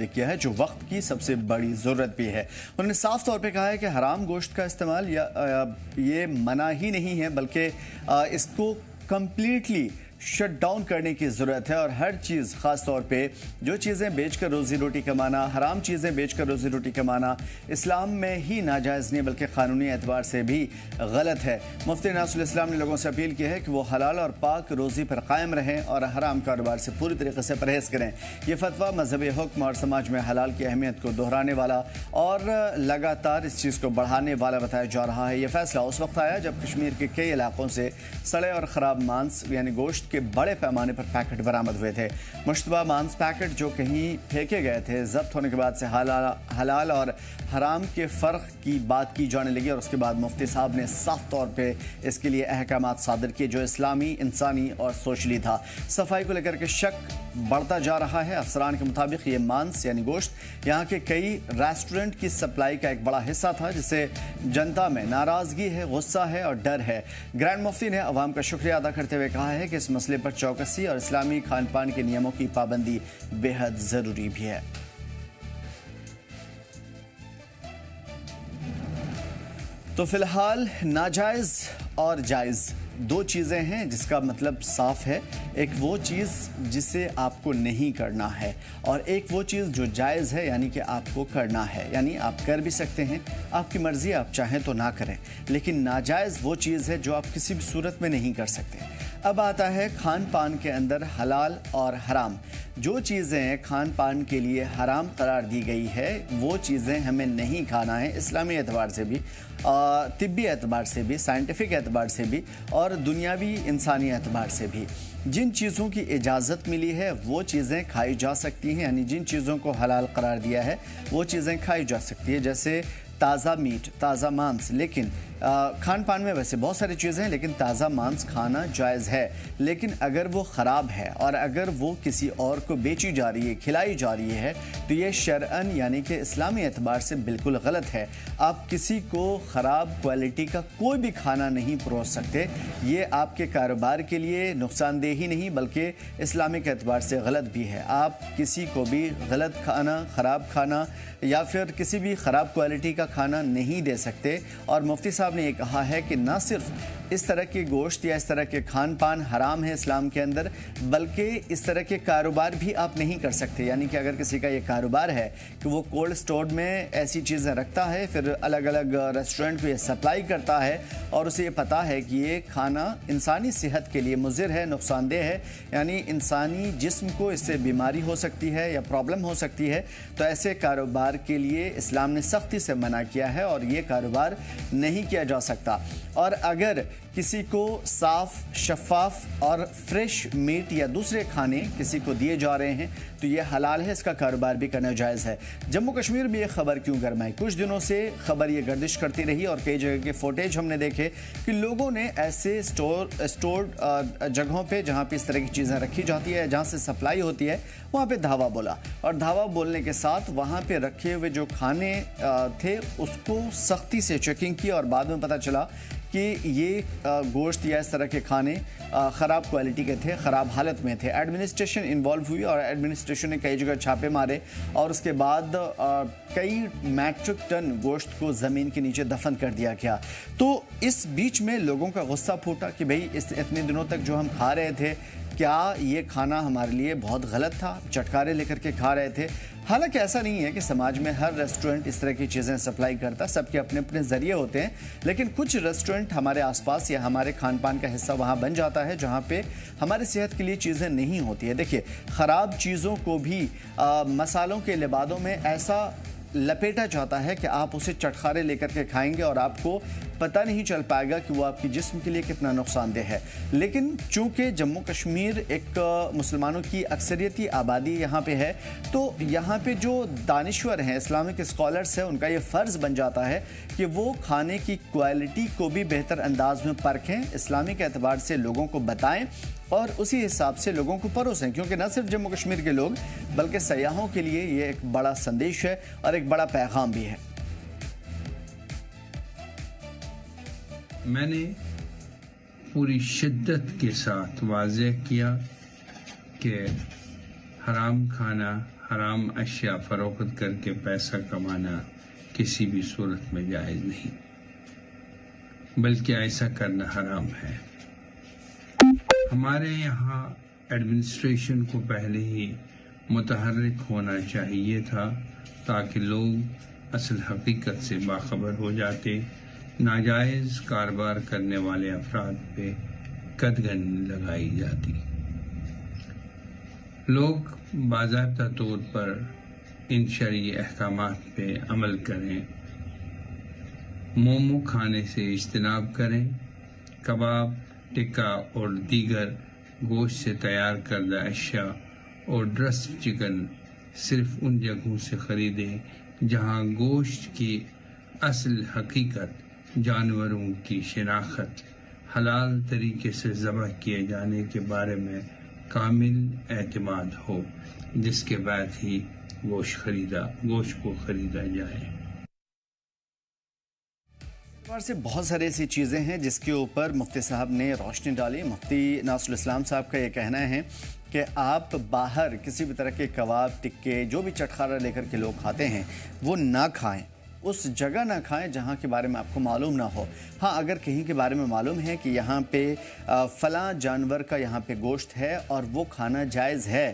کیا ہے جو وقت کی سب سے بڑی ضرورت بھی ہے۔ انہوں نے صاف طور پہ کہا ہے کہ حرام گوشت کا استعمال یہ منع ہی نہیں ہے بلکہ اس کو کمپلیٹلی شٹ ڈاؤن کرنے کی ضرورت ہے، اور ہر چیز خاص طور پہ جو چیزیں بیچ کر روزی روٹی کمانا، حرام چیزیں بیچ کر روزی روٹی کمانا اسلام میں ہی ناجائز نہیں بلکہ قانونی اعتبار سے بھی غلط ہے۔ مفتی ناصر الاسلام نے لوگوں سے اپیل کی ہے کہ وہ حلال اور پاک روزی پر قائم رہیں اور حرام کاروبار سے پوری طریقے سے پرہیز کریں۔ یہ فتویٰ مذہبی حکم اور سماج میں حلال کی اہمیت کو دہرانے والا اور لگاتار اس چیز کو بڑھانے والا بتایا جا رہا ہے۔ یہ فیصلہ اس وقت آیا جب کشمیر کے کئی علاقوں سے سڑے اور خراب مانس یعنی گوشت کے بڑے پیمانے پر پیکٹ برآمد ہوئے تھے۔ مشتبہ مانس پیکٹ جو کہیں پھینکے گئے تھے ضبط ہونے کے بعد سے حلال اور حرام کے فرق کی بات کی جانے لگی، اور اس کے بعد مفتی صاحب نے صاف طور پہ اس کے لیے احکامات صادر کیے جو اسلامی، انسانی اور سوشلی تھا۔ صفائی کو لے کر کے شک بڑھتا جا رہا ہے۔ افسران کے مطابق یہ مانس یعنی گوشت یہاں کے کئی ریسٹورنٹ کی سپلائی کا ایک بڑا حصہ تھا، جس سے جنتا میں ناراضگی ہے، غصہ ہے اور ڈر ہے۔ گرینڈ مفتی نے عوام کا شکریہ ادا کرتے ہوئے کہا ہے کہ اس مسئلے پر چوکسی اور اسلامی کھان پان کے نیموں کی پابندی بے حد ضروری بھی ہے۔ تو فی الحال ناجائز اور جائز دو چیزیں ہیں جس کا مطلب صاف ہے۔ ایک وہ چیز جسے آپ کو نہیں کرنا ہے، اور ایک وہ چیز جو جائز ہے یعنی کہ آپ کو کرنا ہے، یعنی آپ کر بھی سکتے ہیں، آپ کی مرضی، آپ چاہیں تو نہ کریں۔ لیکن ناجائز وہ چیز ہے جو آپ کسی بھی صورت میں نہیں کر سکتے۔ اب آتا ہے کھان پان کے اندر حلال اور حرام۔ جو چیزیں کھان پان کے لیے حرام قرار دی گئی ہے وہ چیزیں ہمیں نہیں کھانا ہے، اسلامی اعتبار سے بھی، طبی اعتبار سے بھی، سائنٹیفک اعتبار سے بھی اور دنیاوی انسانی اعتبار سے بھی۔ جن چیزوں کی اجازت ملی ہے وہ چیزیں کھائی جا سکتی ہیں، یعنی جن چیزوں کو حلال قرار دیا ہے وہ چیزیں کھائی جا سکتی ہیں، جیسے تازہ میٹ، تازہ مانس۔ لیکن کھان پان میں ویسے بہت ساری چیزیں ہیں لیکن تازہ مانس کھانا جائز ہے، لیکن اگر وہ خراب ہے اور اگر وہ کسی اور کو بیچی جا رہی ہے، کھلائی جا رہی ہے تو یہ شرعاً یعنی کہ اسلامی اعتبار سے بالکل غلط ہے۔ آپ کسی کو خراب کوالٹی کا کوئی بھی کھانا نہیں پروس سکتے، یہ آپ کے کاروبار کے لیے نقصان دہ ہی نہیں بلکہ اسلامک اعتبار سے غلط بھی ہے۔ آپ کسی کو بھی غلط کھانا، خراب کھانا یا پھر کسی بھی خراب کوالٹی کا کھانا نہیں دے سکتے۔ اور مفتی صاحب نے یہ کہا ہے کہ نہ صرف اس طرح کے گوشت یا اس طرح کے کھان پان حرام ہے اسلام کے اندر، بلکہ اس طرح کے کاروبار بھی آپ نہیں کر سکتے۔ یعنی کہ اگر کسی کا یہ کاروبار ہے کہ وہ کولڈ سٹور میں ایسی چیزیں رکھتا ہے، پھر الگ الگ ریسٹورنٹ کو یہ سپلائی کرتا ہے اور اسے یہ پتہ ہے کہ یہ کھانا انسانی صحت کے لیے مضر ہے، نقصان دہ ہے، یعنی انسانی جسم کو اس سے بیماری ہو سکتی ہے یا پرابلم ہو سکتی ہے، تو ایسے کاروبار کے لیے اسلام نے سختی سے منع کیا ہے اور یہ کاروبار نہیں کیا جا سکتا۔ اور اگر کسی کو صاف، شفاف اور فریش میٹ یا دوسرے کھانے کسی کو دیے جا رہے ہیں تو یہ حلال ہے، اس کا کاروبار بھی کرنا جائز ہے۔ جموں کشمیر میں یہ خبر کیوں گرمائی؟ کچھ دنوں سے خبر یہ گردش کرتی رہی اور کئی جگہ کے فوٹیج ہم نے دیکھے کہ لوگوں نے ایسے اسٹورڈ جگہوں پہ جہاں پہ اس طرح کی چیزیں رکھی جاتی ہے، جہاں سے سپلائی ہوتی ہے، وہاں پہ دھاوا بولا، اور دھاوا بولنے کے ساتھ وہاں پہ رکھے ہوئے جو کھانے تھے اس کو سختی سے چیکنگ کی، اور بعد میں پتہ چلا کہ یہ گوشت یا اس طرح کے کھانے خراب کوالٹی کے تھے، خراب حالت میں تھے۔ ایڈمنسٹریشن انوالو ہوئی اور ایڈمنسٹریشن نے کئی جگہ چھاپے مارے اور اس کے بعد کئی میٹرک ٹن گوشت کو زمین کے نیچے دفن کر دیا گیا۔ تو اس بیچ میں لوگوں کا غصہ پھوٹا کہ بھئی اتنے دنوں تک جو ہم کھا رہے تھے کیا یہ کھانا ہمارے لیے بہت غلط تھا، چٹکارے لے کر کے کھا رہے تھے۔ حالانکہ ایسا نہیں ہے کہ سماج میں ہر ریسٹورنٹ اس طرح کی چیزیں سپلائی کرتا، سب کے اپنے اپنے ذریعے ہوتے ہیں، لیکن کچھ ریسٹورنٹ ہمارے آس پاس یا ہمارے کھان پان کا حصہ وہاں بن جاتا ہے جہاں پہ ہماری صحت کے لیے چیزیں نہیں ہوتی ہے۔ دیکھیے، خراب چیزوں کو بھی مسالوں کے لبادوں میں ایسا لپیٹا جاتا ہے کہ آپ اسے چٹخارے لے کر کے کھائیں گے اور آپ کو پتہ نہیں چل پائے گا کہ وہ آپ کی جسم کے لیے کتنا نقصان دہ ہے۔ لیکن چونکہ جموں کشمیر ایک مسلمانوں کی اکثریتی آبادی یہاں پہ ہے، تو یہاں پہ جو دانشور ہیں، اسلامک اسکالرز ہیں، ان کا یہ فرض بن جاتا ہے کہ وہ کھانے کی کوالٹی کو بھی بہتر انداز میں پرکھیں، اسلامک اعتبار سے لوگوں کو بتائیں اور اسی حساب سے لوگوں کو پروسیں، کیونکہ نہ صرف جموں کشمیر کے لوگ بلکہ سیاحوں کے لیے یہ ایک بڑا سندیش ہے اور ایک بڑا پیغام بھی ہے۔ میں نے پوری شدت کے ساتھ واضح کیا کہ حرام کھانا حرام اشیاء فروخت کر کے پیسہ کمانا کسی بھی صورت میں جائز نہیں، بلکہ ایسا کرنا حرام ہے۔ ہمارے یہاں ایڈمنسٹریشن کو پہلے ہی متحرک ہونا چاہیے تھا تاکہ لوگ اصل حقیقت سے باخبر ہو جاتے، ناجائز کاروبار کرنے والے افراد پہ قدغن لگائی جاتی، لوگ باضابطہ طور پر ان شرعی احکامات پہ عمل کریں، مومو کھانے سے اجتناب کریں، کباب، ٹکا اور دیگر گوشت سے تیار کردہ اشیاء اور ڈرسڈ چکن صرف ان جگہوں سے خریدیں جہاں گوشت کی اصل حقیقت، جانوروں کی شناخت، حلال طریقے سے ذبح کیے جانے کے بارے میں کامل اعتماد ہو، جس کے بعد ہی گوشت کو خریدا جائے۔ سے بہت سارے ایسی چیزیں ہیں جس کے اوپر مفتی صاحب نے روشنی ڈالی۔ مفتی ناصر الاسلام صاحب کا یہ کہنا ہے کہ آپ باہر کسی بھی طرح کے کباب، ٹکے، جو بھی چٹخارا لے کر کے لوگ کھاتے ہیں وہ نہ کھائیں، اس جگہ نہ کھائیں جہاں کے بارے میں آپ کو معلوم نہ ہو۔ ہاں، اگر کہیں کے بارے میں معلوم ہے کہ یہاں پہ فلاں جانور کا یہاں پہ گوشت ہے اور وہ کھانا جائز ہے،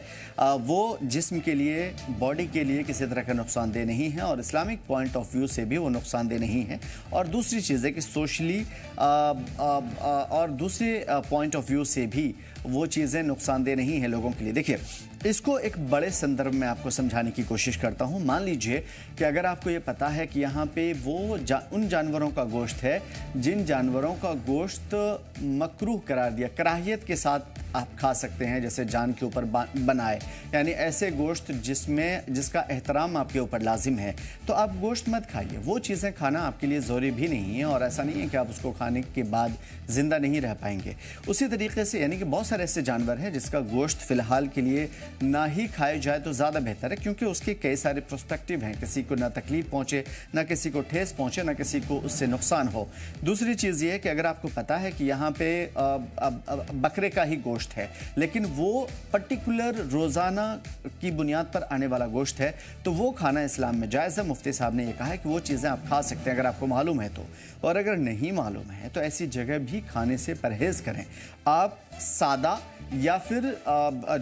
وہ جسم کے لیے، باڈی کے لیے کسی طرح کا نقصان دہ نہیں ہے اور اسلامک پوائنٹ آف ویو سے بھی وہ نقصان دہ نہیں ہے، اور دوسری چیز ہے کہ سوشلی اور دوسرے پوائنٹ آف ویو سے بھی وہ چیزیں نقصان دہ نہیں ہیں لوگوں کے لیے۔ دیکھیے، اس کو ایک بڑے سندرب میں آپ کو سمجھانے کی کوشش کرتا ہوں۔ مان لیجئے کہ اگر آپ کو یہ پتا ہے کہ یہاں پہ وہ ان جانوروں کا گوشت ہے جن جانوروں کا گوشت مکروہ قرار دیا، کراہیت کے ساتھ آپ کھا سکتے ہیں، جیسے جان کے اوپر بنائے، یعنی ایسے گوشت جس کا احترام آپ کے اوپر لازم ہے، تو آپ گوشت مت کھائیے۔ وہ چیزیں کھانا آپ کے لیے ضروری بھی نہیں ہے، اور ایسا نہیں ہے کہ آپ اس کو کھانے کے بعد زندہ نہیں رہ پائیں گے۔ اسی طریقے سے یعنی کہ بہت سارے ایسے جانور ہیں جس کا گوشت فی الحال کے لیے نہ ہی کھائے جائے تو زیادہ بہتر ہے، کیونکہ اس کے کئی سارے پروسپیکٹیو ہیں، کسی کو نہ تکلیف پہنچے، نہ کسی کو ٹھیس پہنچے، نہ کسی کو اس سے نقصان ہو۔ دوسری چیز یہ ہے کہ اگر آپ کو پتا ہے کہ یہاں پہ بکرے کا ہی گوشت ہے، لیکن وہ پرٹیکولر روزانہ کی بنیاد پر آنے والا گوشت ہے، تو وہ کھانا اسلام میں جائز ہے۔ مفتی صاحب نے یہ کہا ہے کہ وہ چیزیں آپ کھا سکتے ہیں اگر آپ کو معلوم ہے تو، اور اگر نہیں معلوم ہے تو ایسی جگہ بھی کھانے سے پرہیز کریں۔ آپ سادہ یا پھر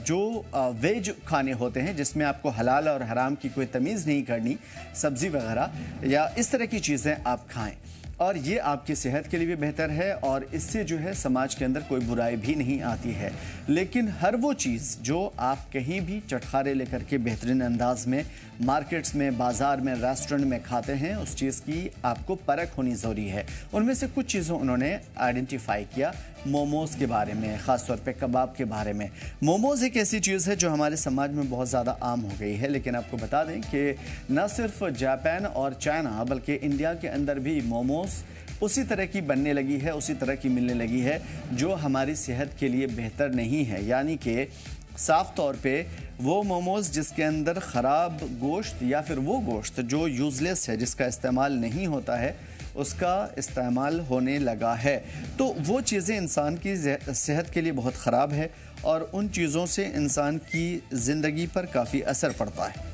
جو ویج کھانے ہوتے ہیں جس میں آپ کو حلال اور حرام کی کوئی تمیز نہیں کرنی، سبزی وغیرہ یا اس طرح کی چیزیں آپ کھائیں، اور یہ آپ کی صحت کے لیے بھی بہتر ہے، اور اس سے جو ہے سماج کے اندر کوئی برائی بھی نہیں آتی ہے۔ لیکن ہر وہ چیز جو آپ کہیں بھی چٹخارے لے کر کے بہترین انداز میں مارکیٹس میں، بازار میں، ریسٹورنٹ میں کھاتے ہیں، اس چیز کی آپ کو پرکھ ہونی ضروری ہے۔ ان میں سے کچھ چیزوں انہوں نے آئیڈینٹیفائی کیا موموز کے بارے میں، خاص طور پہ کباب کے بارے میں۔ موموز ایک ایسی چیز ہے جو ہمارے سماج میں بہت زیادہ عام ہو گئی ہے، لیکن آپ کو بتا دیں کہ نہ صرف جاپان اور چائنا بلکہ انڈیا کے اندر بھی موموز اسی طرح کی بننے لگی ہے، اسی طرح کی ملنے لگی ہے جو ہماری صحت کے لیے بہتر نہیں ہے۔ یعنی کہ صاف طور پہ وہ موموز جس کے اندر خراب گوشت یا پھر وہ گوشت جو یوزلیس ہے، جس کا استعمال نہیں ہوتا ہے، اس کا استعمال ہونے لگا ہے، تو وہ چیزیں انسان کی صحت کے لیے بہت خراب ہے، اور ان چیزوں سے انسان کی زندگی پر کافی اثر پڑتا ہے۔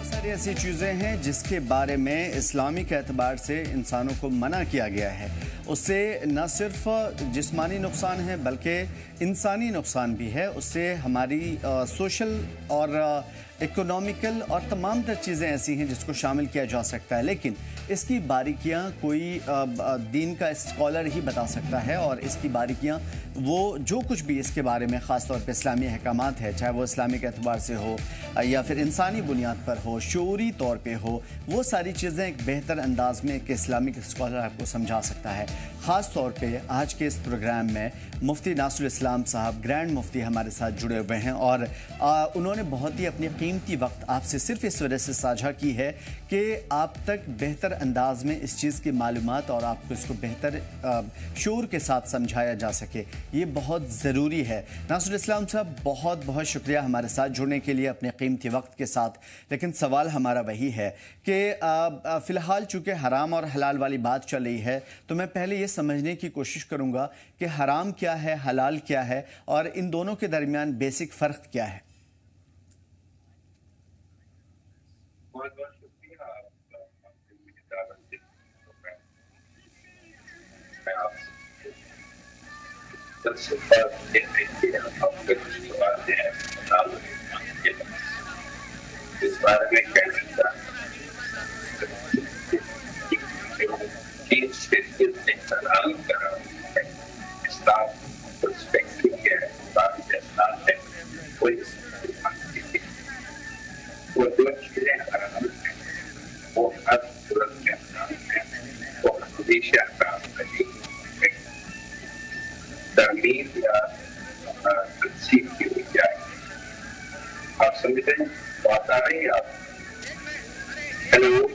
بہت ساری ایسی چیزیں ہیں جس کے بارے میں اسلامی کے اعتبار سے انسانوں کو منع کیا گیا ہے. اس سے نہ صرف جسمانی نقصان ہے بلکہ انسانی نقصان بھی ہے. اس سے ہماری سوشل اور اکنامیکل اور تمام تر چیزیں ایسی ہیں جس کو شامل کیا جا سکتا ہے، لیکن اس کی باریکیاں کوئی دین کا اسکالر ہی بتا سکتا ہے. اور اس کی باریکیاں وہ جو کچھ بھی اس کے بارے میں خاص طور پہ اسلامی احکامات ہے، چاہے وہ اسلامی کے اعتبار سے ہو یا پھر انسانی بنیاد پر ہو، شعوری طور پہ ہو، وہ ساری چیزیں ایک بہتر انداز میں ایک اسلامک اسکالر آپ کو سمجھا سکتا ہے. خاص طور پہ آج کے اس پروگرام میں مفتی ناصر الاسلام صاحب گرینڈ مفتی ہمارے ساتھ جڑے ہوئے ہیں، اور انہوں نے بہت ہی اپنی قیمتی وقت آپ سے صرف اس وجہ سے ساجھا کی ہے کہ آپ تک بہتر انداز میں اس چیز کی معلومات اور آپ کو اس کو بہتر شعور کے ساتھ سمجھایا جا سکے. یہ بہت ضروری ہے. ناصر الاسلام صاحب بہت بہت شکریہ ہمارے ساتھ جڑنے کے لیے اپنے قیمتی وقت کے ساتھ. لیکن سوال ہمارا وہی ہے کہ فی الحال چونکہ حرام اور حلال والی بات چل رہی ہے تو میں پہلے یہ سمجھنے کی کوشش کروں گا کہ حرام کیا ہے، حلال کیا ہے، اور ان دونوں کے درمیان بیسک فرق کیا ہے. بہت بہت شکریہ اس بارے میں کہنا ترمیم یا تنصیب کی ہوئی جائے. آپ سمجھتے ہیں بات آ رہی ہے آپ؟ ہیلو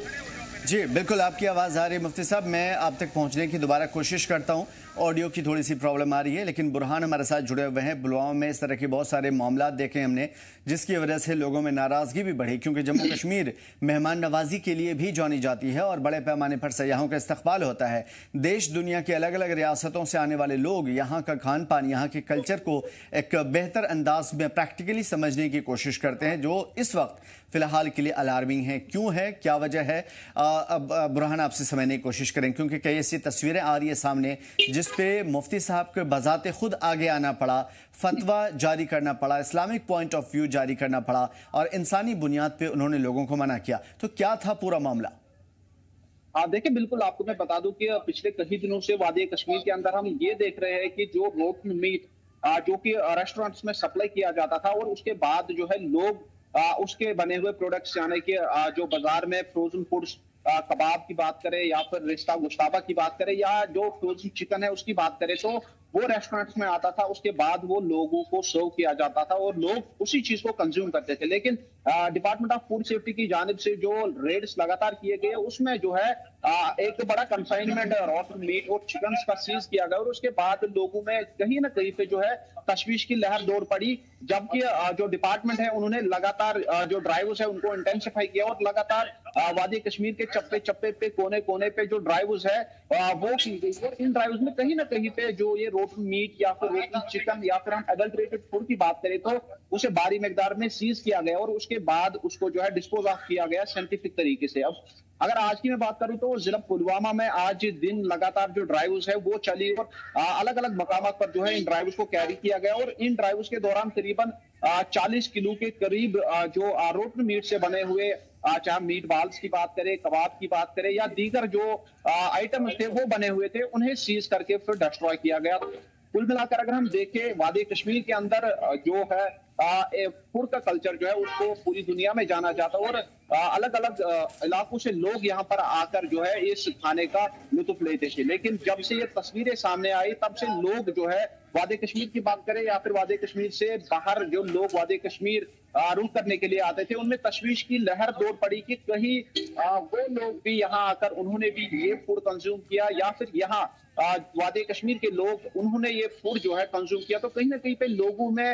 جی بالکل آپ کی آواز آ رہی ہے مفتی صاحب. میں آپ تک پہنچنے کی دوبارہ کوشش کرتا ہوں. آڈیو کی تھوڑی سی پرابلم آ رہی ہے، لیکن برہان ہمارے ساتھ جڑے ہوئے ہیں. پلوامہ میں اس طرح کے بہت سارے معاملات دیکھے ہم نے جس کی وجہ سے لوگوں میں ناراضگی بھی بڑھی، کیونکہ جموں کشمیر مہمان نوازی کے لیے بھی جانی جاتی ہے اور بڑے پیمانے پر سیاحوں کا استقبال ہوتا ہے. دیش دنیا کے الگ الگ ریاستوں سے آنے والے لوگ یہاں کا کھان پان، یہاں کے کلچر کو ایک بہتر انداز میں پریکٹیکلی سمجھنے کی کوشش کرتے ہیں، جو اس وقت فی الحال کے لیے الارمنگ ہے. کیوں ہے، کیا وجہ ہے؟ اب برہان آپ سے سمجھنے کی کوشش کریں، کیونکہ کئی ایسی تصویریں آ رہی ہیں سامنے جس پہ مفتی صاحب کے بذات خود آگے آنا پڑا، فتویٰ جاری کرنا پڑا، اسلامک پوائنٹ آف ویو جاری کرنا پڑا، اور انسانی بنیاد پہ انہوں نے لوگوں کو منع کیا. تو کیا تھا پورا معاملہ؟ دیکھیں بالکل آپ کو میں بتا دوں کہ پچھلے کئی دنوں سے وادی کشمیر کے اندر ہم یہ دیکھ رہے ہیں کہ جو روٹن میٹ جو کہ ریسٹورنٹس میں سپلائی کیا جاتا تھا، اور اس کے بعد جو ہے لوگ اس کے بنے ہوئے پروڈکٹس یعنی کہ جو بازار میں فروزن فوڈز کباب کی بات کریں یا پھر رشتہ گشتابہ کی بات کریں یا جو فروزن چکن ہے اس کی بات کریں، تو وہ ریسٹورنٹس میں آتا تھا. اس کے بعد وہ لوگوں کو سرو کیا جاتا تھا اور لوگ اسی چیز کو کنزیوم کرتے تھے. لیکن ڈپارٹمنٹ آف فوڈ سیفٹی کی جانب سے جو ریڈز لگاتار کیے گئے اس میں جو ہے ایک بڑا کنفائنمنٹ روٹن میٹ اور چکنز کا سیز کیا گیا، اور اس کے بعد لوگوں میں کہیں نہ کہیں پہ جو ہے تشویش کی لہر دوڑ پڑی. جبکہ جو ڈپارٹمنٹ ہے انہوں نے لگاتار جو ڈرائیوز ہے ان کو انٹینسیفائی کیا اور لگاتار وادی کشمیر کے چپے چپے پہ کونے کونے پہ جو ڈرائیوز ہے وہ کی گئی. اور ان ڈرائیوز میں کہیں نہ کہیں پہ جو یہ روٹن میٹ یا پھر روٹن چکن یا پھر ہم ایڈلٹریٹڈ فوڈ کی بات کریں تو اسے بھاری مقدار میں سیز کیا گیا اور اس کے بعد اس کو جو ہے ڈسپوز آف کیا گیا سائنٹیفک طریقے سے. اب اگر آج کی میں بات کروں تو ضلع پلوامہ میں آج دن لگاتار جو ڈرائیوز ہے وہ چلی اور الگ الگ مقامات پر جو ہے ان ڈرائیوز کو کیری کیا گیا، اور ان ڈرائیوز کے دوران قریباً 40 کلو کے قریب جو روٹن میٹ سے بنے ہوئے چاہے میٹ بالز کی بات کریں، کباب کی بات کریں یا دیگر جو آئٹم تھے وہ بنے ہوئے تھے، انہیں سیز کر کے پھر ڈسٹروائے کیا گیا. کل ملا کر اگر ہم دیکھیں وادی کشمیر کے اندر جو ہے فوڈ کا کلچر جو ہے اس کو پوری دنیا میں جانا جاتا ہے، اور الگ الگ علاقوں سے لوگ یہاں پر آ کر جو ہے اس کھانے کا لطف لیتے تھے. لیکن جب سے یہ تصویریں سامنے آئی تب سے لوگ جو ہے وادی کشمیر کی بات کریں یا پھر وادی کشمیر سے باہر جو لوگ وادی کشمیر رخ کرنے کے لیے آتے تھے ان میں تشویش کی لہر دوڑ پڑی کہ کہیں وہ لوگ بھی یہاں آ کر انہوں نے بھی یہ فوڈ کنزیوم کیا یا پھر یہاں وادی کشمیر کے لوگ انہوں نے یہ فوڈ جو ہے کنزیوم کیا. تو کہیں نہ کہیں پہ لوگوں میں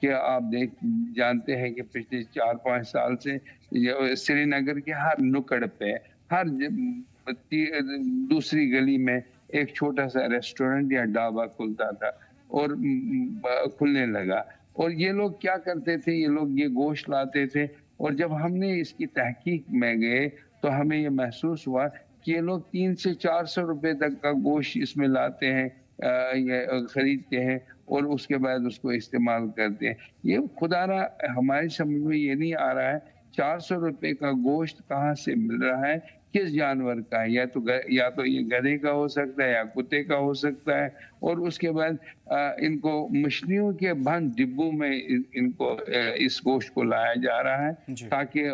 کہ آپ جانتے ہیں کہ پچھلے 4-5 سال سے سری نگر کے ہر نکڑ پہ، ہر دوسری گلی میں ایک چھوٹا سا ریسٹورنٹ یا ڈھابا کھلتا تھا اور کھلنے لگا. اور یہ لوگ کیا کرتے تھے، یہ لوگ یہ گوشت لاتے تھے، اور جب ہم نے اس کی تحقیق میں گئے تو ہمیں یہ محسوس ہوا کہ یہ لوگ 300 سے 400 روپے تک کا گوشت اس میں لاتے ہیں، خریدتے ہیں اور اس کے بعد اس کو استعمال کرتے ہیں. یہ خدا را ہماری سمجھ میں یہ نہیں آ رہا ہے 400 روپے کا گوشت کہاں سے مل رہا ہے، کس جانور کا ہے، یا تو یہ گدھے کا ہو سکتا ہے یا کتے کا ہو سکتا ہے. اور اس کے بعد ان کو مچھلیوں کے بند ڈبوں میں ان کو اس گوشت کو لایا جا رہا ہے تاکہ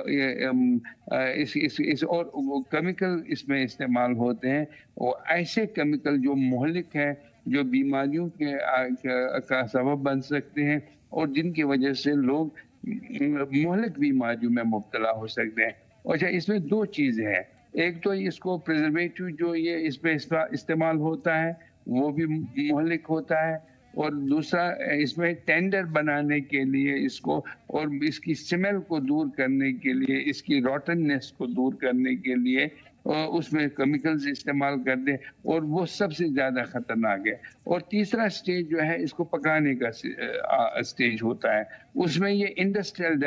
اور کیمیکل اس میں استعمال ہوتے ہیں، اور ایسے کیمیکل جو مہلک ہیں، جو بیماریوں کا سبب بن سکتے ہیں اور جن کی وجہ سے لوگ مہلک بیماریوں میں مبتلا ہو سکتے ہیں. اچھا، اس میں 2 چیزیں ہیں. ایک تو اس کو پریزرویٹو جو یہ اس میں استعمال ہوتا ہے وہ بھی مہلک ہوتا ہے، اور دوسرا اس میں ٹینڈر بنانے کے لیے اس کو اور اس کی سمیل کو دور کرنے کے لیے، اس کی روٹننس کو دور کرنے کے لیے اس میں کیمیکلز استعمال کرتے ہیں، اور وہ سب سے زیادہ خطرناک ہے. اور تیسرا سٹیج جو ہے اس کو پکانے کا سٹیج ہوتا ہے، اس میں یہ انڈسٹریل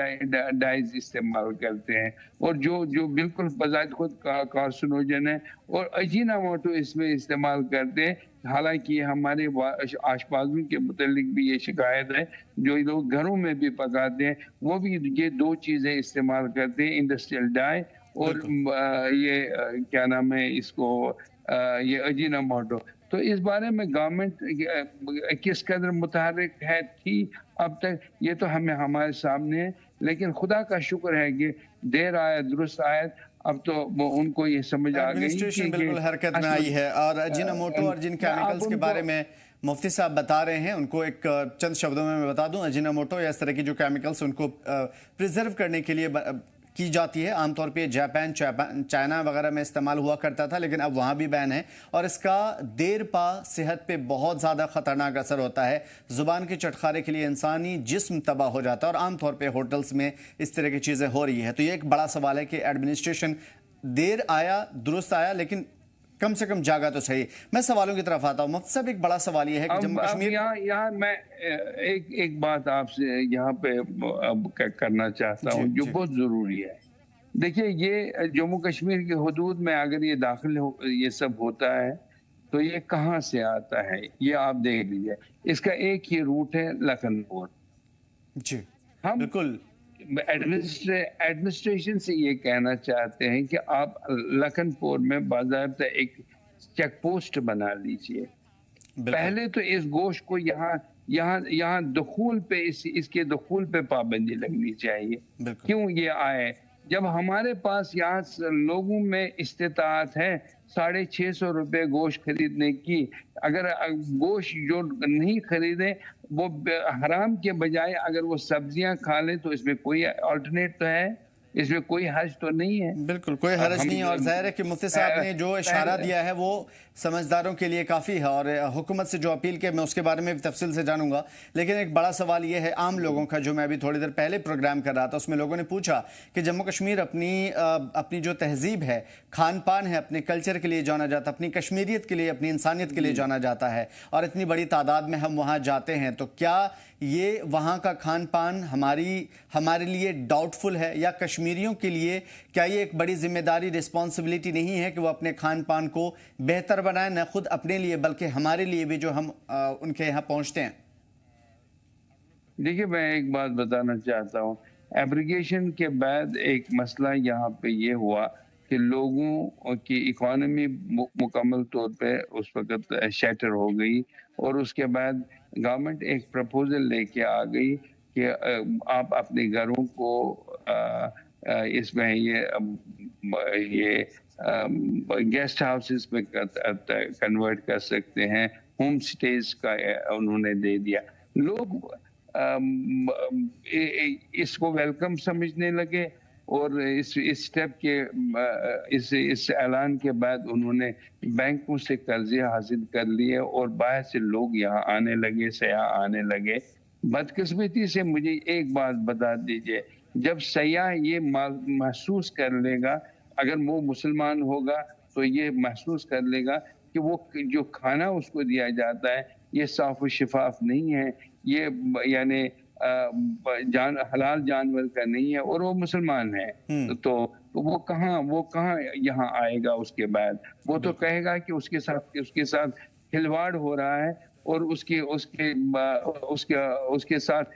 ڈائز استعمال کرتے ہیں اور جو بالکل بذات خود کارسینوجن ہے، اور اجینا موٹو اس میں استعمال کرتے ہیں. حالانکہ ہمارے آشپازوں کے متعلق بھی یہ شکایت ہے، جو لوگ گھروں میں بھی پکاتے ہیں وہ بھی یہ 2 چیزیں استعمال کرتے ہیں، انڈسٹریل ڈائی اور یہ کیا نام ہے اس کو یہ اجینا موٹو. تو اس بارے میں گورنمنٹ کس قدر متحرک تھی اب تک، یہ تو ہمارے سامنے ہے، لیکن خدا کا شکر ہے کہ دیر آیا درست آیا. اب تو ان کو یہ سمجھ آ گئی کہ بالکل حرکت میں آئی ہے. اور اجینا موٹو اور جن کیمیکلز کے بارے میں مفتی صاحب بتا رہے ہیں ان کو ایک چند شبدوں میں بتا دوں. اجینا موٹو یا اس طرح کی جو کیمیکلز ان کو پریزرو کرنے کے لیے کی جاتی ہے، عام طور پہ جاپان، چائنا وغیرہ میں استعمال ہوا کرتا تھا، لیکن اب وہاں بھی بین ہے، اور اس کا دیر پا صحت پہ بہت زیادہ خطرناک اثر ہوتا ہے. زبان کے چٹخارے کے لیے انسانی جسم تباہ ہو جاتا ہے، اور عام طور پہ ہوٹلز میں اس طرح کی چیزیں ہو رہی ہے. تو یہ ایک بڑا سوال ہے کہ ایڈمنسٹریشن دیر آیا درست آیا، لیکن کم سے کم جاگا تو صحیح. میں سوالوں کی طرف آتا ہوں. مفتی صاحب، ایک بڑا سوال یہ ہے کہ جموں کشمیر یہاں میں ایک بات آپ سے یہاں پہ اب کرنا چاہتا ہوں جو بہت ضروری ہے. دیکھیے، یہ جموں کشمیر کی حدود میں اگر یہ داخل یہ سب ہوتا ہے تو یہ کہاں سے آتا ہے، یہ آپ دیکھ لیجیے. اس کا ایک ہی روٹ ہے لکھن پور. جی ہم بالکل ایڈمنسٹریشن سے یہ کہنا چاہتے ہیں کہ آپ لکھن پور میں باضابطہ ایک چیک پوسٹ بنا لیجئے. پہلے تو اس گوشت کو یہاں دخول پہ اس کے دخول پہ پابندی لگنی چاہیے. کیوں یہ آئے؟ جب ہمارے پاس یہاں لوگوں میں استطاعت ہے 650 روپے گوشت خریدنے کی، اگر گوشت جو نہیں خریدے وہ حرام کے بجائے اگر وہ سبزیاں کھا لیں تو اس میں کوئی آلٹرنیٹ تو ہے، اس میں کوئی حرج تو نہیں ہے. بالکل کوئی حرج نہیں. اور ظاہر ہے کہ مفتی صاحب نے جو اشارہ دیا ہے وہ سمجھداروں کے لیے کافی ہے، اور حکومت سے جو اپیل کے میں اس کے بارے میں بھی تفصیل سے جانوں گا. لیکن ایک بڑا سوال یہ ہے عام لوگوں کا، جو میں ابھی تھوڑی دیر پہلے پروگرام کر رہا تھا، اس میں لوگوں نے پوچھا کہ جموں کشمیر اپنی جو تہذیب ہے، کھان پان ہے، اپنے کلچر کے لیے جانا جاتا، اپنی کشمیریت کے لیے، اپنی انسانیت کے لیے جانا جاتا ہے، اور اتنی بڑی تعداد میں ہم وہاں جاتے ہیں، تو کیا یہ وہاں کا کھان پان ہمارے لیے ڈاؤٹ فل ہے، یا کشمیریوں کے لیے کیا یہ ایک بڑی ذمہ داری، رسپانسبلٹی نہیں ہے کہ وہ اپنے کھان پان کو بہتر بنائیں، نہ خود اپنے لیے بلکہ ہمارے لیے بھی جو ہم ان کے یہاں پہنچتے ہیں؟ دیکھیے، میں ایک بات بتانا چاہتا ہوں. ایبریگیشن کے بعد ایک مسئلہ یہاں پہ یہ ہوا کہ لوگوں کی اکانومی مکمل طور پہ اس وقت شیٹر ہو گئی، اور اس کے بعد گورنمنٹ ایک پرپوزل لے کے آ گئی کہ آپ اپنے گھروں کو اس میں یہ گیسٹ ہاؤسز میں کنورٹ کر سکتے ہیں. ہوم سٹیز کا انہوں نے دے دیا. لوگ اس کو ویلکم سمجھنے لگے، اور اس اسٹیپ کے اس اعلان کے بعد انہوں نے بینکوں سے قرضے حاصل کر لیے، اور باہر سے لوگ یہاں آنے لگے، سیاح آنے لگے. بدقسمتی سے مجھے ایک بات بتا دیجئے، جب سیاح یہ محسوس کر لے گا، اگر وہ مسلمان ہوگا تو یہ محسوس کر لے گا کہ وہ جو کھانا اس کو دیا جاتا ہے یہ صاف و شفاف نہیں ہے، یہ یعنی حلال جانور کا نہیں ہے، اور وہ مسلمان ہے، تو وہ کہاں یہاں آئے گا؟ اس کے بعد وہ تو کہے گا کہ اس کے ساتھ کھلواڑ ہو رہا ہے اور اس کے ساتھ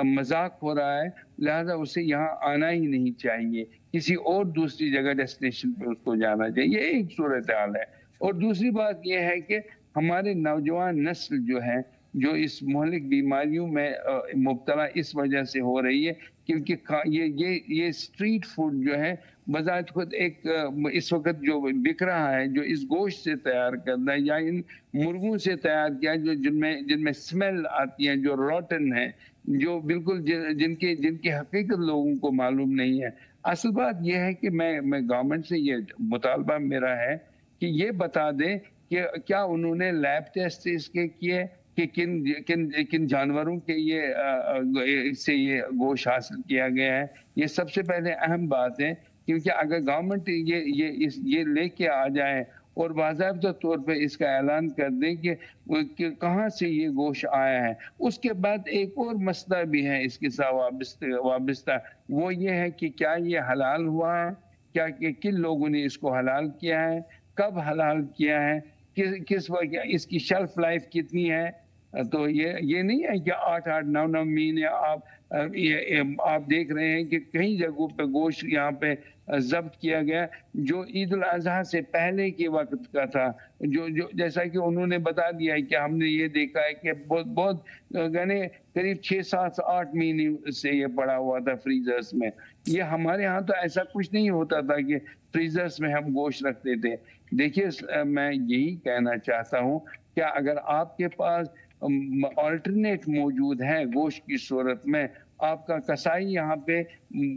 مذاق ہو رہا ہے، لہذا اسے یہاں آنا ہی نہیں چاہیے، کسی اور دوسری جگہ ڈیسٹینیشن پہ اس کو جانا چاہیے۔ یہ ایک صورتحال ہے۔ اور دوسری بات یہ ہے کہ ہمارے نوجوان نسل جو ہے، جو اس مہلک بیماریوں میں مبتلا اس وجہ سے ہو رہی ہے کیونکہ یہ اسٹریٹ فوڈ جو ہے بذات خود ایک اس وقت جو بک رہا ہے، جو اس گوشت سے تیار کرنا ہے یا ان مرغوں سے تیار کیا جو جن میں اسمیل آتی ہے، جو روٹن ہے، جو بالکل جن کی حقیقت لوگوں کو معلوم نہیں ہے۔ اصل بات یہ ہے کہ میں گورنمنٹ سے یہ مطالبہ میرا ہے کہ یہ بتا دیں کہ کیا انہوں نے لیب ٹیسٹ اس کے کیے کہ کن جانوروں کے اس سے یہ گوشت حاصل کیا گیا ہے۔ یہ سب سے پہلے اہم بات ہے، کیونکہ اگر گورنمنٹ یہ لے کے آ جائے اور باضابطہ طور پہ اس کا اعلان کر دیں کہ کہاں سے یہ گوشت آیا ہے۔ اس کے بعد ایک اور مسئلہ بھی ہے اس کے ساتھ وابستہ، وہ یہ ہے کہ کیا یہ حلال ہوا ہے، کیا کن لوگوں نے اس کو حلال کیا ہے، کب حلال کیا ہے، کس وقت، اس کی شیلف لائف کتنی ہے۔ تو یہ نہیں ہے کہ 8-9 مہینے آپ دیکھ رہے ہیں کہ کئی جگہوں پہ گوشت یہاں پہ ضبط کیا گیا جو عید الاضحیٰ سے پہلے کے وقت کا تھا، جو جیسا کہ انہوں نے بتا دیا ہے کہ ہم نے یہ دیکھا ہے کہ بہت قریب 6-7-8 مہینے سے یہ پڑا ہوا تھا فریزرز میں۔ یہ ہمارے ہاں تو ایسا کچھ نہیں ہوتا تھا کہ فریزرز میں ہم گوشت رکھتے تھے۔ دیکھیے میں یہی کہنا چاہتا ہوں کہ اگر آپ کے پاس آلٹرنیٹ موجود ہے گوشت کی صورت میں، آپ کا کسائی یہاں پہ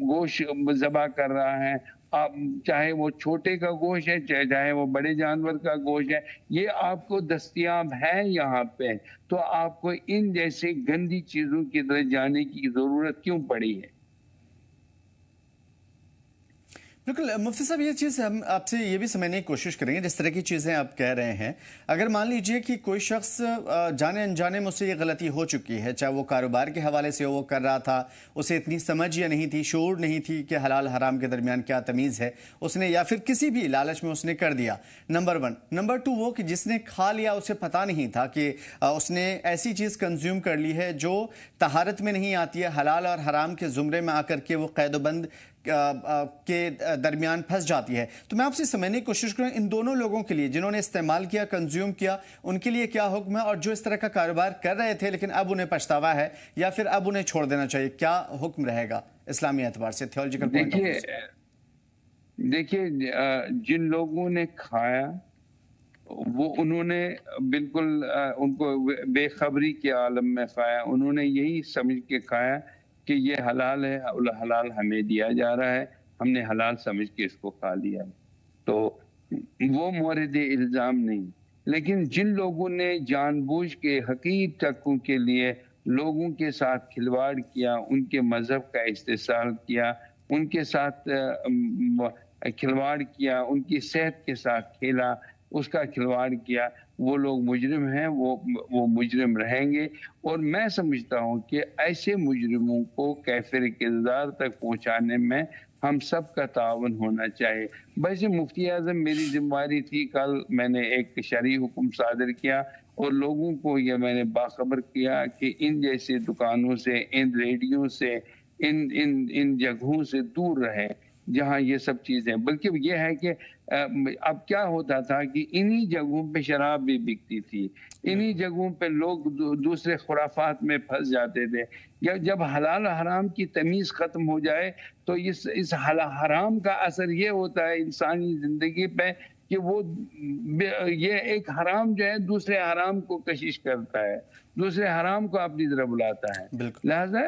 گوشت ذبح کر رہا ہے، آپ چاہے وہ چھوٹے کا گوشت ہے چاہے وہ بڑے جانور کا گوشت ہے، یہ آپ کو دستیاب ہے یہاں پہ، تو آپ کو ان جیسے گندی چیزوں کی طرف جانے کی ضرورت کیوں پڑی ہے؟ بالکل مفتی صاحب، یہ چیز ہم آپ سے یہ بھی سمجھنے کی کوشش کریں گے، جس طرح کی چیزیں آپ کہہ رہے ہیں، اگر مان لیجئے کہ کوئی شخص جانے انجانے مجھ سے یہ غلطی ہو چکی ہے، چاہے وہ کاروبار کے حوالے سے وہ کر رہا تھا، اسے اتنی سمجھ یا نہیں تھی، شعور نہیں تھی کہ حلال حرام کے درمیان کیا تمیز ہے، اس نے یا پھر کسی بھی لالچ میں اس نے کر دیا، نمبر 1۔ نمبر 2 وہ کہ جس نے کھا لیا اسے پتہ نہیں تھا کہ اس نے ایسی چیز کنزیوم کر لی ہے جو طہارت میں نہیں آتی ہے، حلال اور حرام کے زمرے میں آ کر کے وہ قید و بند کے درمیان پھنس جاتی ہے۔ تو میں آپ سے سمجھنے کی کوشش کروں ان دونوں لوگوں کے لیے جنہوں نے استعمال کیا، کنزیوم کیا، ان کے لیے کیا حکم ہے، اور جو اس طرح کا کاروبار کر رہے تھے لیکن اب انہیں پچھتاوا ہے یا پھر اب انہیں چھوڑ دینا چاہیے، کیا حکم رہے گا اسلامی اعتبار سے، تھیولوجیکل پوائنٹ آف ویو سے؟ دیکھیے جن لوگوں نے کھایا وہ انہوں نے بالکل ان کو بے خبری کے عالم میں کھایا، انہوں نے یہی سمجھ کے کھایا کہ یہ حلال ہے، حلال ہمیں دیا جا رہا ہے، ہم نے حلال سمجھ کے اس کو کھا لیا، تو وہ مورد الزام نہیں۔ لیکن جن لوگوں نے جان بوجھ کے حقیر تکوں کے لیے لوگوں کے ساتھ کھلواڑ کیا، ان کے مذہب کا استحصال کیا، ان کے ساتھ کھلواڑ کیا، ان کی صحت کے ساتھ کھیلا، اس کا کھلواڑ کیا، وہ لوگ مجرم ہیں، وہ مجرم رہیں گے۔ اور میں سمجھتا ہوں کہ ایسے مجرموں کو کیفر کردار تک پہنچانے میں ہم سب کا تعاون ہونا چاہیے۔ ویسے مفتی اعظم میری ذمہ داری تھی، کل میں نے ایک شرعی حکم صادر کیا اور لوگوں کو یہ میں نے باخبر کیا کہ ان جیسے دکانوں سے، ان ریڈیو سے، ان جگہوں سے دور رہیں جہاں یہ سب چیزیں، بلکہ یہ ہے کہ اب کیا ہوتا تھا کہ انہی جگہوں پہ شراب بھی بکتی تھی، انہی جگہوں پہ لوگ دوسرے خرافات میں پھنس جاتے تھے۔ جب حلال حرام کی تمیز ختم ہو جائے تو اس حرام کا اثر یہ ہوتا ہے انسانی زندگی پہ کہ وہ یہ ایک حرام جو ہے دوسرے حرام کو کشش کرتا ہے، دوسرے حرام کو اپنی طرف بلاتا ہے۔ لہذا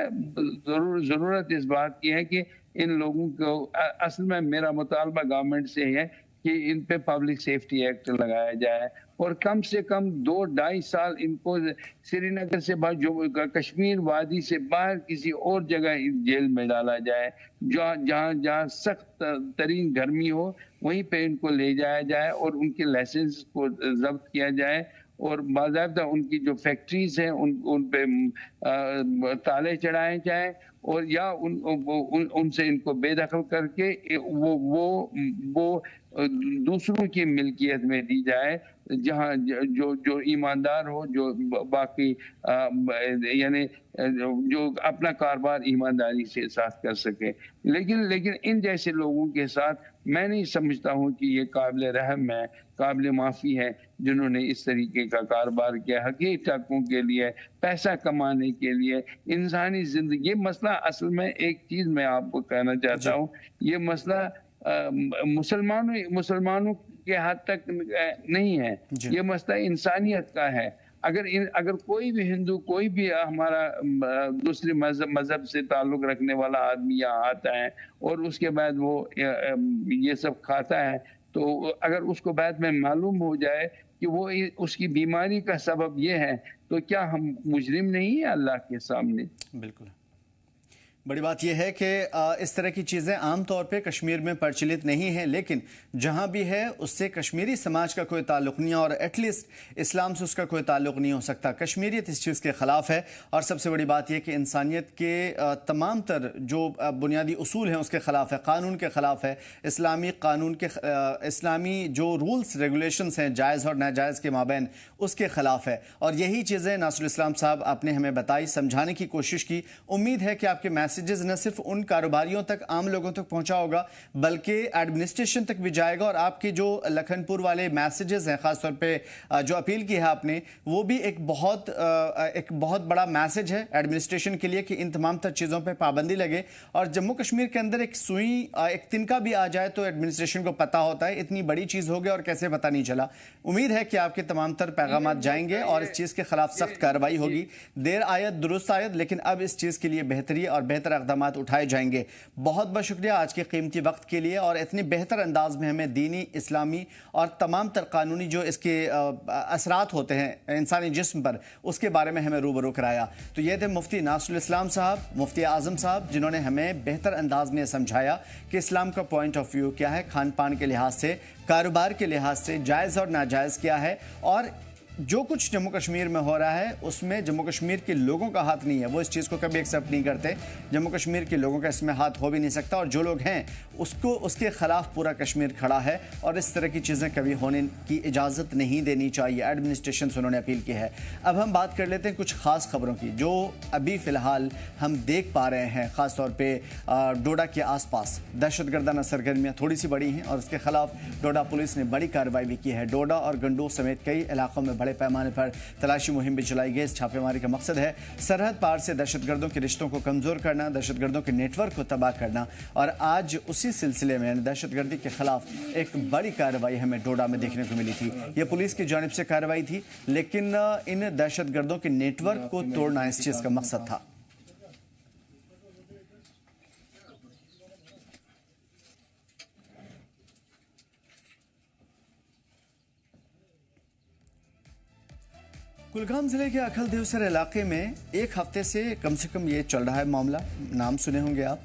ضرورت اس بات کی ہے کہ ان لوگوں کو، اصل میں میرا مطالبہ گورنمنٹ سے ہے کہ ان پہ پبلک سیفٹی ایکٹ لگایا جائے اور کم سے کم 2-2.5 سال ان کو سری نگر سے باہر جو کشمیر وادی سے باہر کسی اور جگہ جیل میں ڈالا جائے، جہاں سخت ترین گرمی ہو وہیں پہ ان کو لے جایا جائے اور ان کے لائسنس کو ضبط کیا جائے اور باضابطہ ان کی جو فیکٹریز ہیں ان پہ تالے چڑھائے جائیں اور یا ان سے ان کو بے دخل کر کے وہ دوسروں کی ملکیت میں دی جائے، جہاں جو ایماندار ہو، جو باقی یعنی جو اپنا کاروبار ایمانداری سے ساتھ کر سکے. لیکن ان جیسے لوگوں کے ساتھ میں نہیں سمجھتا ہوں کہ یہ قابل رحم ہے، قابل معافی ہے، جنہوں نے اس طریقے کا کاروبار کیا حقیقتوں کے لیے، پیسہ کمانے کے لیے، انسانی زندگی. یہ مسئلہ اصل میں ایک چیز میں آپ کو کہنا چاہتا ہوں، یہ مسئلہ مسلمانوں کے حد تک نہیں ہے، یہ مسئلہ انسانیت کا ہے. اگر کوئی بھی ہندو، کوئی بھی ہمارا دوسرے مذہب سے تعلق رکھنے والا آدمی یہاں آتا ہے اور اس کے بعد وہ یہ سب کھاتا ہے، تو اگر اس کو بعد میں معلوم ہو جائے کہ وہ اس کی بیماری کا سبب یہ ہے، تو کیا ہم مجرم نہیں ہیں اللہ کے سامنے؟ بالکل. بڑی بات یہ ہے کہ اس طرح کی چیزیں عام طور پہ کشمیر میں پرچلت نہیں ہیں، لیکن جہاں بھی ہے اس سے کشمیری سماج کا کوئی تعلق نہیں ہے اور ایٹ لیسٹ اسلام سے اس کا کوئی تعلق نہیں ہو سکتا. کشمیریت اس چیز کے خلاف ہے اور سب سے بڑی بات یہ کہ انسانیت کے تمام تر جو بنیادی اصول ہیں اس کے خلاف ہے، قانون کے خلاف ہے، اسلامی قانون کے اسلامی جو رولز ریگولیشنز ہیں جائز اور ناجائز کے مابین اس کے خلاف ہے. اور یہی چیزیں ناصر الاسلام صاحب آپ نے ہمیں بتائی، سمجھانے کی کوشش کی. امید ہے کہ آپ کے میسیجز نہ صرف ان کاروباریوں تک، عام لوگوں تک پہنچا ہوگا بلکہ ایڈمنسٹریشن تک بھی جائے گا. اور آپ کے جو لکھن پور والے میسیجز ہیں، خاص طور پہ جو اپیل کی ہے آپ نے، وہ بھی ایک بہت بڑا میسیج ہے ایڈمنسٹریشن کے لیے کہ ان تمام تر چیزوں پہ پابندی لگے. اور جموں کشمیر کے اندر ایک سوئی، ایک تنکا بھی آ جائے تو ایڈمنسٹریشن کو پتہ ہوتا ہے اتنی بڑی چیز ہو گئی اور کیسے پتہ نہیں چلا. امید ہے کہ آپ کے تمام تر پیغامات جائیں گے اور اس چیز کے خلاف سخت کارروائی ہوگی. دیر آیت درست آیت، لیکن اب اس چیز کے لیے بہتری اور بہتر اقدامات اٹھائے جائیں گے. بہت بہت شکریہ آج کے قیمتی وقت کے لیے اور اتنے بہتر انداز میں ہمیں دینی، اسلامی اور تمام تر قانونی جو اس کے اثرات ہوتے ہیں انسانی جسم پر اس کے بارے میں ہمیں روبرو کرایا. تو یہ تھے مفتی ناصر الاسلام صاحب، مفتی اعظم صاحب، جنہوں نے ہمیں بہتر انداز میں سمجھایا کہ اسلام کا پوائنٹ آف ویو کیا ہے، کھان پان کے لحاظ سے، کاروبار کے لحاظ سے، جائز اور ناجائز کیا ہے. اور جو کچھ جموں کشمیر میں ہو رہا ہے اس میں جموں کشمیر کے لوگوں کا ہاتھ نہیں ہے، وہ اس چیز کو کبھی ایکسیپٹ نہیں کرتے. جموں کشمیر کے لوگوں کا اس میں ہاتھ ہو بھی نہیں سکتا اور جو لوگ ہیں اس کے خلاف پورا کشمیر کھڑا ہے اور اس طرح کی چیزیں کبھی ہونے کی اجازت نہیں دینی چاہیے. ایڈمنسٹریشن سے انہوں نے اپیل کی ہے. اب ہم بات کر لیتے ہیں کچھ خاص خبروں کی جو ابھی فی الحال ہم دیکھ پا رہے ہیں. خاص طور پہ ڈوڈا کے آس پاس دہشت گردانہ سرگرمیاں تھوڑی سی بڑی ہیں اور اس کے خلاف ڈوڈا پولیس نے بڑی کارروائی بھی کی ہے. ڈوڈا اور گنڈو سمیت کئی علاقوں میں بڑے پیمانے پر تلاشی مہم بھی چلائی گئی. اس چھاپے ماری کا مقصد ہے سرحد پار سے دہشت گردوں کے رشتوں کو کمزور کرنا، دہشت گردوں کے نیٹ ورک کو تباہ کرنا. اور آج اسی سلسلے میں دہشت گردی کے خلاف ایک بڑی کارروائی ہمیں ڈوڈا میں دیکھنے کو ملی تھی. یہ پولیس کی جانب سے کارروائی تھی لیکن ان دہشت گردوں کے نیٹ ورک کو توڑنا اس چیز کا مقصد تھا. کلگام ضلع کے اکھل دیوسر علاقے میں ایک ہفتے سے کم یہ چل رہا ہے معاملہ. نام سنے ہوں گے آپ.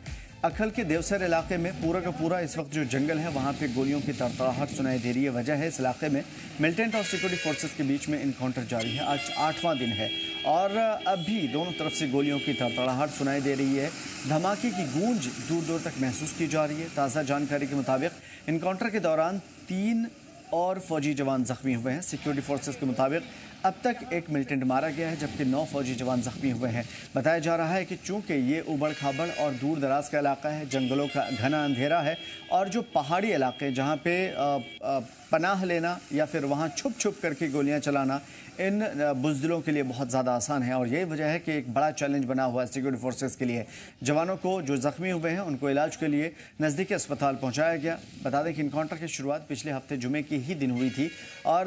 اکھل کے دیوسر علاقے میں پورا کا پورا اس وقت جو جنگل ہے وہاں پہ گولیوں کی تڑتڑاہٹ سنائی دے رہی ہے. وجہ ہے اس علاقے میں ملٹنٹ اور سیکورٹی فورسز کے بیچ میں انکاؤنٹر جاری ہے. آج 8واں دن ہے اور اب بھی دونوں طرف سے گولیوں کی تڑتڑاہٹ سنائی دے رہی ہے. دھماکے کی گونج دور دور تک محسوس کی جا رہی ہے. تازہ جانکاری کے مطابق انکاؤنٹر کے دوران 3 اور فوجی جوان زخمی ہوئے ہیں. سیکورٹی فورسز کے مطابق اب تک ایک ملٹنٹ مارا گیا ہے جبکہ 9 فوجی جوان زخمی ہوئے ہیں. بتایا جا رہا ہے کہ چونکہ یہ اوبڑ کھابڑ اور دور دراز کا علاقہ ہے، جنگلوں کا گھنا اندھیرا ہے اور جو پہاڑی علاقے جہاں پہ پناہ لینا یا پھر وہاں چھپ چھپ کر کے گولیاں چلانا ان بزدلوں کے لیے بہت زیادہ آسان ہے اور یہی وجہ ہے کہ ایک بڑا چیلنج بنا ہوا ہے سیکورٹی فورسز کے لیے. جوانوں کو جو زخمی ہوئے ہیں ان کو علاج کے لیے نزدیکی اسپتال پہنچایا گیا. بتا دیں کہ انکاؤنٹر کی شروعات پچھلے ہفتے جمعے کی ہی دن ہوئی تھی اور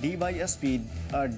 DYSP,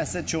SHO,